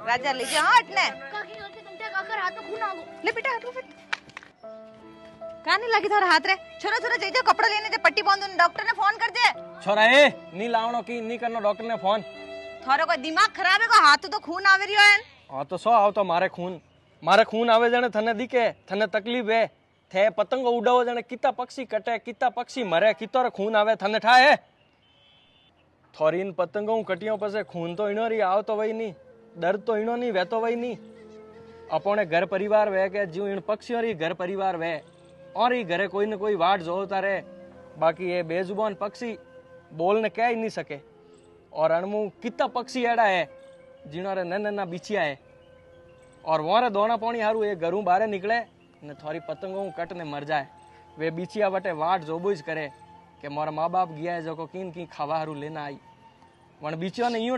राजा लीजिए हाथ ने काकी गलती तुमसे काकर हाथ में खून आ गयो ले बेटा हाथ में क्या नहीं लगी थारे हाथ रे छोरा छोरा जई जा कपड़ा लेने जे पट्टी बांधो डॉक्टर ने फोन कर दे छोरा ए नी लावणो की नी करनो डॉक्टर ने फोन थारो कोई दिमाग खराब है को हाथ तो खून आवे रियो है हां तो सो आवतो मारे खून आवे जने थने दिखे थने तकलीफ है थे पतंगो उडावो जने किता पक्षी कटे किता पक्षी मरे कितोर खून आवे थने ठाए थोरीन पतंगो कटियो पसे खून तो इनो री आवतो वई नी दर्द तो इनो नी वेतो वई नी अपने घर परिवार वे के जीव इन पक्षियों री घर परिवार वे और ही घरे कोई न कोई वाट जोता रहे बाकी ये बेजुबान पक्षी बोलने कह ही नहीं सके और अणमु कितना पक्षी एड़ा है जिन्होंने नन्ना बिछिया है और वहां दोना पानी हारू ये घरू बारे निकले ने थोड़ी पतंगों कट ने मर जाए वे बिछिया बटे वाट जोबुज करे कि मोरा माँ बाप गया है जो को किन की खावा हारू लेना आई वन बिछियो ने यूं